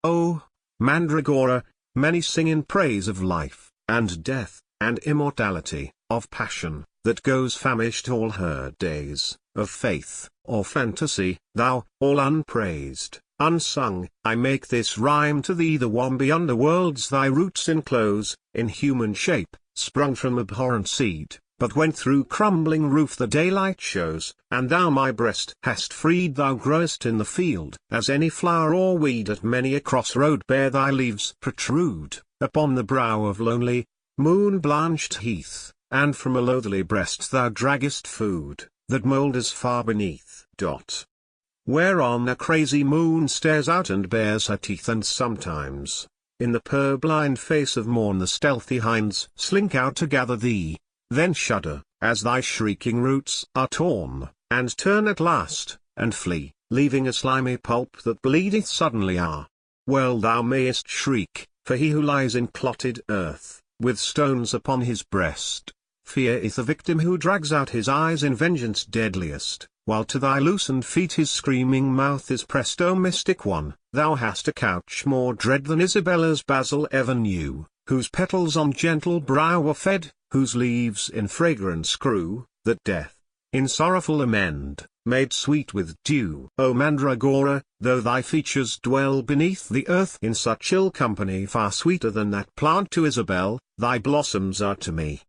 O Mandragora, many sing in praise of life, and death, and immortality, of passion, that goes famished all her days, of faith, or fantasy. Thou, all unpraised, unsung, I make this rhyme to thee. The Wombi underworlds thy roots enclose, in human shape, sprung from abhorrent seed, but when through crumbling roof the daylight shows, and thou my breast hast freed, thou growest in the field, as any flower or weed. At many a crossroad bare thy leaves protrude, upon the brow of lonely, moon-blanched heath, and from a loathly breast thou draggest food, that moulders far beneath. Whereon a crazy moon stares out and bares her teeth, and sometimes, in the purblind face of morn, the stealthy hinds slink out to gather thee, then shudder, as thy shrieking roots are torn, and turn at last, and flee, leaving a slimy pulp that bleedeth suddenly. Well thou mayest shriek, for he who lies in clotted earth, with stones upon his breast, feareth the victim who drags out his eyes in vengeance deadliest, while to thy loosened feet his screaming mouth is pressed. O mystic one, thou hast a couch more dread than Isabella's basil ever knew, whose petals on gentle brow were fed, whose leaves in fragrance grew, that death, in sorrowful amend, made sweet with dew. O Mandragora, though thy features dwell beneath the earth in such ill company, far sweeter than that plant to Isabel, thy blossoms are to me.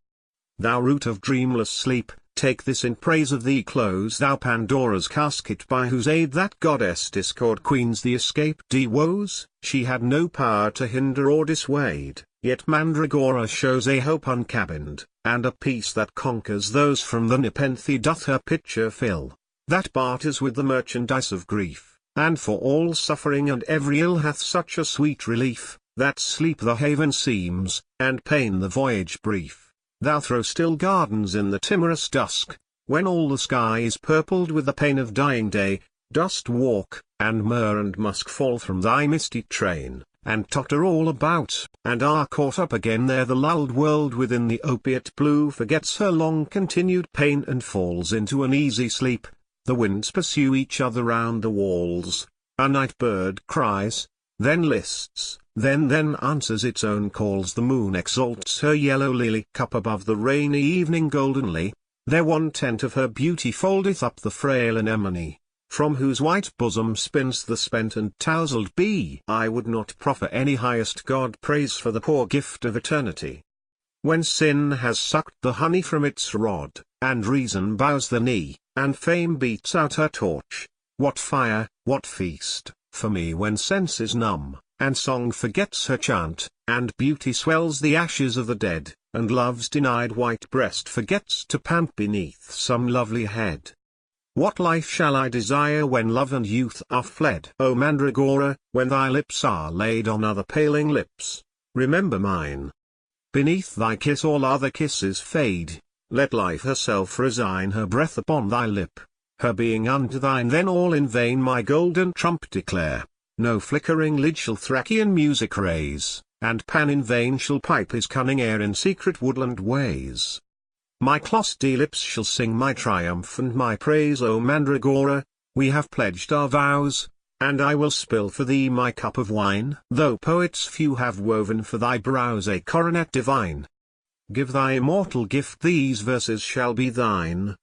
Thou root of dreamless sleep, take this in praise of thee. Close thou Pandora's casket, by whose aid that goddess Discord queens the escaped woes. She had no power to hinder or dissuade, yet Mandragora shows a hope uncabined, and a peace that conquers those. From the nepenthe doth her pitcher fill, that barters with the merchandise of grief, and for all suffering and every ill hath such a sweet relief, that sleep the haven seems, and pain the voyage brief. Thou throw still gardens in the timorous dusk, when all the sky is purpled with the pain of dying day, dost walk, and myrrh and musk fall from thy misty train, and totter all about, and are caught up again there. The lulled world within the opiate blue forgets her long-continued pain, and falls into an easy sleep. The winds pursue each other round the walls, a night bird cries, then lists, then answers its own calls. The moon exalts her yellow lily cup above the rainy evening goldenly, there one tent of her beauty foldeth up the frail anemone, from whose white bosom spins the spent and tousled bee. I would not proffer any highest god praise for the poor gift of eternity. When sin has sucked the honey from its rod, and reason bows the knee, and fame beats out her torch, what fire, what feast, for me when sense is numb, and song forgets her chant, and beauty swells the ashes of the dead, and love's denied white breast forgets to pant beneath some lovely head. What life shall I desire when love and youth are fled? O Mandragora, when thy lips are laid on other paling lips, remember mine. Beneath thy kiss all other kisses fade, let life herself resign her breath upon thy lip, her being unto thine. Then all in vain my golden trump declare, no flickering lid shall Thracian music raise, and Pan in vain shall pipe his cunning air in secret woodland ways. My closty lips shall sing my triumph and my praise. O Mandragora, we have pledged our vows, and I will spill for thee my cup of wine. Though poets few have woven for thy brows a coronet divine, give thy immortal gift, these verses shall be thine.